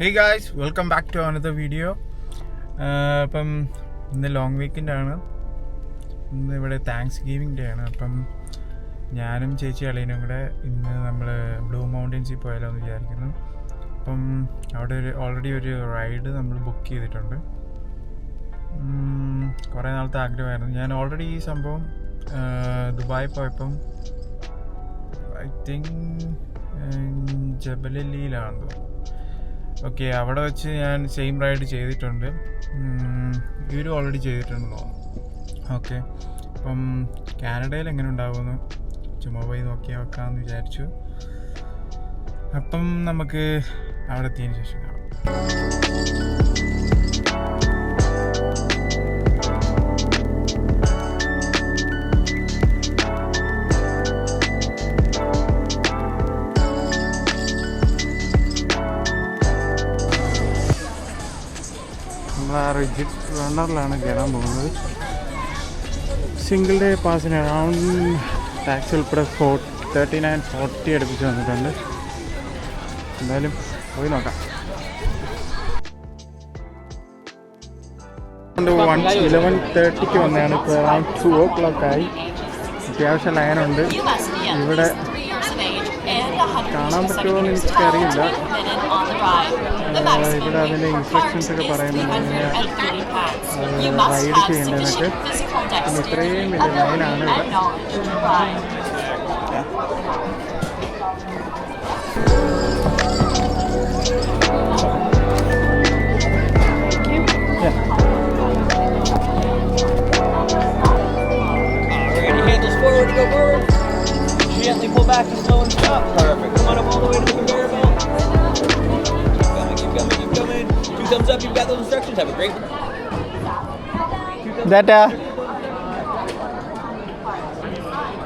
Hey guys, welcome back to another video. അപ്പം ഇന്ന് long weekend ആണ്. ഇന്ന് ഇവിടെ താങ്ക്സ് ഗിവിംഗ് ഡേ ആണ്. അപ്പം ഞാനും ചേച്ചി അളിയനും കൂടെ ഇന്ന് നമ്മൾ ബ്ലൂ മൗണ്ടൻസിൽ പോയാലോ എന്ന് വിചാരിക്കുന്നു. അപ്പം അവിടെ ഓൾറെഡി ഒരു റൈഡ് നമ്മൾ ബുക്ക് ചെയ്തിട്ടുണ്ട്. കുറേ നാളത്തെ ആഗ്രഹമായിരുന്നു. ഞാൻ ഓൾറെഡി ഈ സംഭവം ദുബായി പോയപ്പം ഐ തിങ്ക് ജബലലിയിലാണെന്ന് തോന്നുന്നു. ഓക്കെ, അവിടെ വെച്ച് ഞാൻ സെയിം റൈഡ് ചെയ്തിട്ടുണ്ട്. ഇവരും ഓൾറെഡി ചെയ്തിട്ടുണ്ടെന്ന് തോന്നുന്നു. ഓക്കെ, അപ്പം കാനഡയിൽ എങ്ങനെ ഉണ്ടാകുമെന്ന് ചുമ്മാ പോയി നോക്കി വെക്കാമെന്ന് വിചാരിച്ചു. അപ്പം നമുക്ക് അവിടെ എത്തിയതിന് ശേഷം കാണാം. റിജിഡ് റണ്ണറിലാണ് കയറാൻ പോകുന്നത്. സിംഗിൾ ഡേ പാസിന് അറൗണ്ട് ടാക്സി ഉൾപ്പെടെ 39-40 അടുപ്പിച്ച് വന്നിട്ടുണ്ട്. എന്തായാലും പോയി നോക്കാം. 11:30 വന്നതാണ്. ഇപ്പോൾ അറൗണ്ട് 2 o'clock ആയി. അത്യാവശ്യം ലൈനുണ്ട്. ഇവിടെ കാണാൻ പറ്റുമോ എന്ന് എനിക്കറിയില്ല. ഇവിടെ അതിൻ്റെ ഇൻസ്ട്രക്ഷൻസ് ഒക്കെ പറയുന്നുണ്ട് റൈഡ് ചെയ്യേണ്ടതെന്നൊക്കെ. പിന്നെ ഇത്രയും വലിയ ലൈനാണ് ഇവിടെ. Gently pull back and slow and stop. Perfect. Come on up all the way to the conveyor belt. Keep coming. 2 thumbs up. You've got those instructions. Have a great one.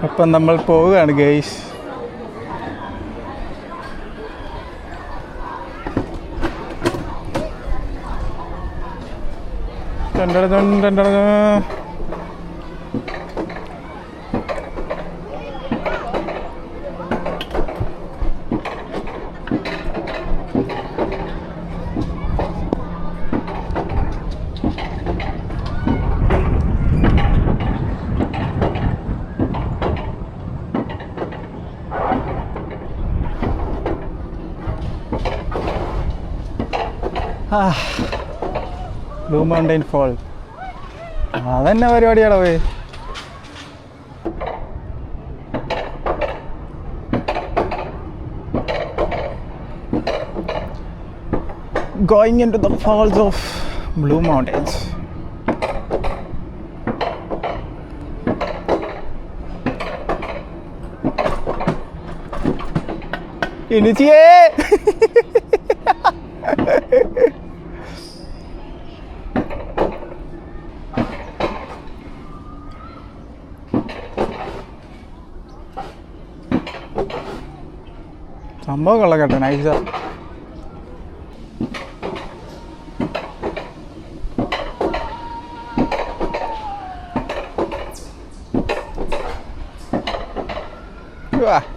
അപ്പം നമ്മൾ പോവുകയാണ് guys. Blue mountain fall അതന്നെ പരിപാടിയാണോ പോയി. Going into the falls of Blue Mountains. ഇനിച്ചിയേ സംഭവം കൊള്ളാം കേട്ടോ, നൈസാ.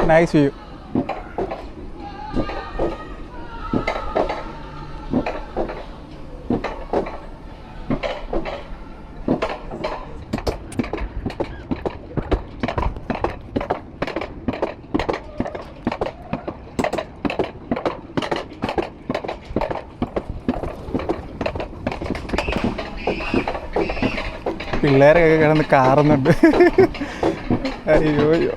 Nice view. പിള്ളേരൊക്കെ കിടന്ന് കാറുന്നുണ്ട്. അയ്യോ അയ്യോ.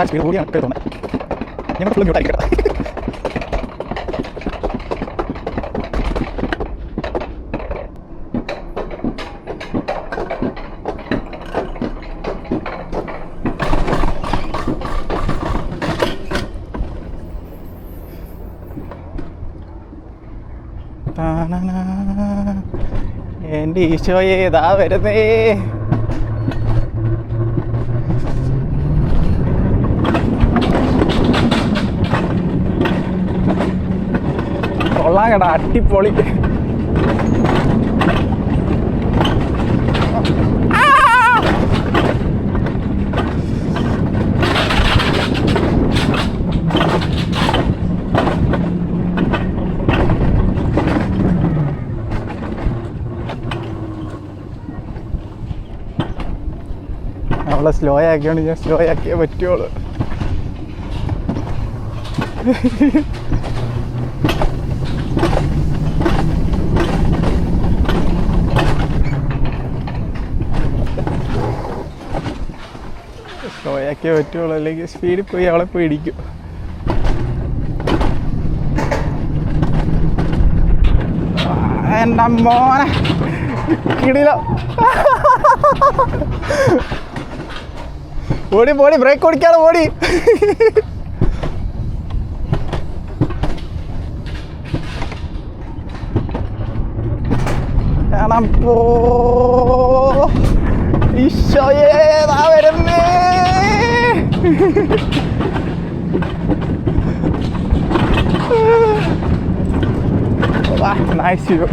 സ്പീഡ് കൂടിയാണ് തോന്നുന്നത്. ഞങ്ങൾ ഫുള്ള് മ്യൂട്ടായിരിക്കട്ടെ. എൻ്റെ ഈശോയെ ഇതാ വരുന്നേ. കൊള്ളാം കേട്ടോ, അടിപൊളി. അവളെ സ്ലോ ആക്കിയോണ്ട് ഞാൻ സ്ലോ ആക്കിയേ പറ്റുള്ളൂ. സ്ലോ ആക്കിയേ പറ്റുള്ളൂ, അല്ലെങ്കിൽ സ്പീഡിൽ പോയി അവളെ പോയി ഇടിക്കും. എൻ്റെ മോനെ കിടിലോ. ഓടി പോടി, ബ്രേക്ക് ഓടിക്കാതെ ഓടി. കാണാൻ പോ ഈശോയേ വരുന്നേ. Nice view.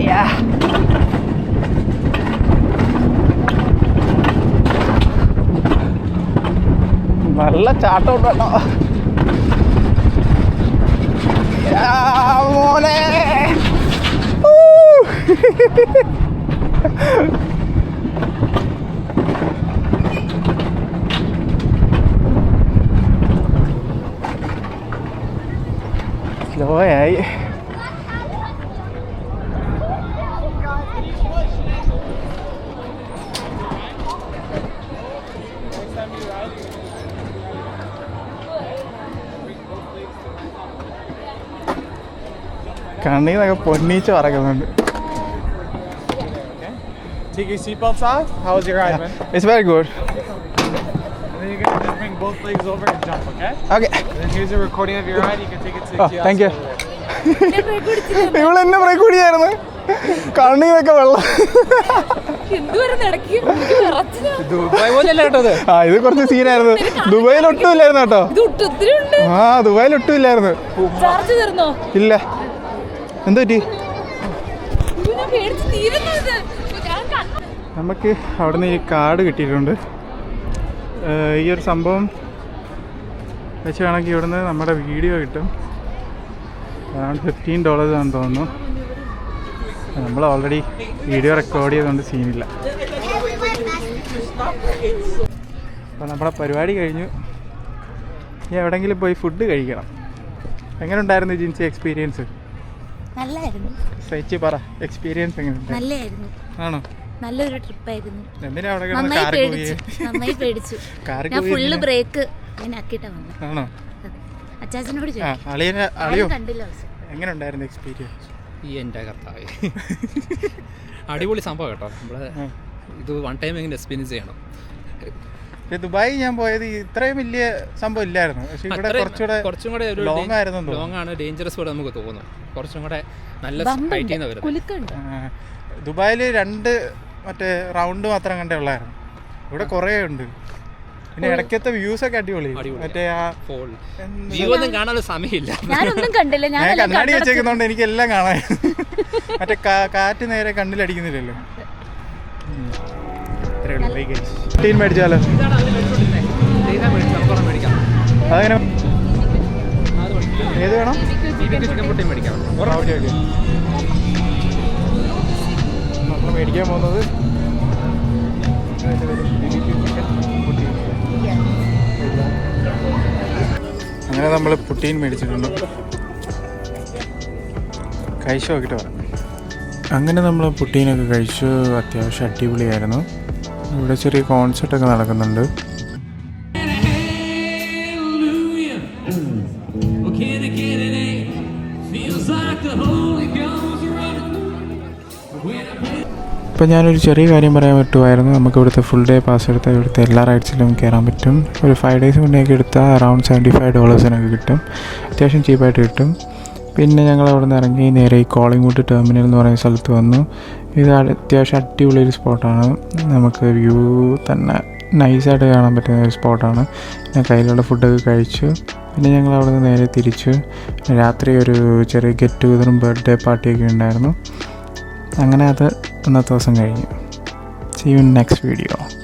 Yeah. നല്ല ചാട്ടം കേട്ടോ മോനെ. സ്ലോ ആയി. കണ്ണീന്നൊക്കെ പൊന്നീച്ച് പറക്കുന്നുണ്ട്. Take your seatbelts off. How was your ride, man? It's very good. And then you're gonna just bring both legs over and jump, okay? Okay. And then here's a recording of your ride. You can take it to the kiosk. Thank you. over there. ഇവളെന്നെ break കുടിയായിരുന്നു. കണ്ണീന്നൊക്കെ വെള്ളം. ആ ഇത് കുറച്ച് സീനായിരുന്നു. ദുബായിൽ ഒട്ടും ഇല്ലായിരുന്നു കേട്ടോ. ആ ദുബായിൽ ഒട്ടും ഇല്ലായിരുന്നു. ഇല്ല. എന്ത് പറ്റി? നമുക്ക് അവിടെ നിന്ന് ഈ കാർഡ് കിട്ടിയിട്ടുണ്ട്. ഈ ഒരു സംഭവം വെച്ച് വേണമെങ്കിൽ ഇവിടുന്ന് നമ്മുടെ വീഡിയോ കിട്ടും. അറൗണ്ട് $15 ആണെന്ന് തോന്നുന്നു. നമ്മൾ ഓൾറെഡി വീഡിയോ റെക്കോർഡ് ചെയ്തുകൊണ്ട് സീനില്ല. അപ്പോൾ നമ്മുടെ പരിപാടി കഴിഞ്ഞു. ഇനി എവിടെയെങ്കിലും പോയി ഫുഡ് കഴിക്കണം. എങ്ങനെ ഉണ്ടായിരുന്നു ജിൻസി എക്സ്പീരിയൻസ്? നല്ലായിരുന്നു. സൈച്ചി പറ, എക്സ്പീരിയൻസ് എങ്ങനെയുണ്ട്? നല്ലായിരുന്നു. ആണോ? നല്ലൊരു ട്രിപ്പായിരുന്നു. എന്തിനാ അവിടെ നന്നായി പേടിച്ചു. ഞാൻ ഫുള്ള് ബ്രേക്ക് അങ്ങനെ ആക്കിയിട്ടാ വന്നത്. ആണോ? അച്ചാച്ചനോട് കണ്ടില്ല. എങ്ങനെ ഉണ്ടായിരുന്നു എക്സ്പീരിയൻസ്? എൻ്റെ കർത്താവേ, അടിപൊളി സംഭവം കേട്ടോ. നമ്മള് ഇത് വൺ ടൈം എങ്ങനെ എക്സ്പീരിയൻസ് ചെയ്യണം. ദുബായി ഞാൻ പോയത് ഇത്രയും വലിയ സംഭവം ഇല്ലായിരുന്നു. പക്ഷെ ഇവിടെ കുറച്ചും കൂടെ ലോങ് ആയിരുന്നു. ലോങ് ആണ്, ഡേഞ്ചറസ് പോലെ നമുക്ക് തോന്നും. കുറച്ചും കൂടെ നല്ല ഹൈറ്റിൽ നിന്ന് വരുന്നത്. ദുബായിൽ 2 മറ്റേ റൗണ്ട് മാത്രം കണ്ടേ ഉള്ളായിരുന്നു. ഇവിടെ കുറേ ഉണ്ട്. പിന്നെ ഇടയ്ക്കത്തെ വ്യൂസ് ഒക്കെ അടിപൊളി. മറ്റേ ആ വ്യൂ ഒന്നും കാണാനുള്ള സമയമില്ല. ഞാനൊന്നും കണ്ടില്ല. ഞാൻ കണ്ണാടി വെച്ചേക്കുന്നോണ്ട് എനിക്ക് എല്ലാം കാണാൻ. മറ്റേ കാറ്റ് നേരെ കണ്ണിലടിക്കുന്നില്ലല്ലോ. മേടിച്ചാലോ? അതെങ്ങനെ? ഏത് വേണം? നമ്മൾ മേടിക്കാൻ പോകുന്നത് അങ്ങനെ നമ്മൾ പുട്ടീൻ മേടിച്ചിട്ടുണ്ട്. കഴിച്ചു നോക്കിയിട്ട് പറയാം. അങ്ങനെ നമ്മൾ പുട്ടീനൊക്കെ കഴിച്ചു. അത്യാവശ്യം അടിപൊളിയായിരുന്നു. ഇവിടെ ചെറിയ കോൺസെർട്ടൊക്കെ നടക്കുന്നുണ്ട്. ഇപ്പോൾ ഞാനൊരു ചെറിയ കാര്യം പറയാൻ പറ്റുമായിരുന്നു. നമുക്ക് ഇവിടുത്തെ ഫുൾ ഡേ പാസ് എടുത്താൽ ഇവിടുത്തെ എല്ലാ റൈഡ്സിലും കയറാൻ പറ്റും. ഒരു 5 days മുന്നേയൊക്കെ എടുത്താൽ അറൗണ്ട് $75 കിട്ടും. അത്യാവശ്യം ചീപ്പായിട്ട് കിട്ടും. പിന്നെ ഞങ്ങൾ അവിടെ നിന്ന് ഇറങ്ങി നേരെ ഈ കോളിംഗ്വുഡ് ടെർമിനൽ എന്ന് പറയുന്ന സ്ഥലത്ത് വന്നു. ഇത് അത്യാവശ്യം അടിപൊളിയൊരു സ്പോട്ടാണ്. നമുക്ക് വ്യൂ തന്നെ നൈസായിട്ട് കാണാൻ പറ്റുന്ന ഒരു സ്പോട്ടാണ്. ഞാൻ കയ്യിലുള്ള ഫുഡൊക്കെ കഴിച്ചു. പിന്നെ ഞങ്ങൾ അവിടെ നിന്ന് നേരെ തിരിച്ചു. രാത്രി ഒരു ചെറിയ ഗെറ്റ് ടുഗദറും ബർത്ത്ഡേ പാർട്ടിയൊക്കെ ഉണ്ടായിരുന്നു. അങ്ങനെ അത് അന്നത്തെ ദിവസം കഴിഞ്ഞു. See you in next video.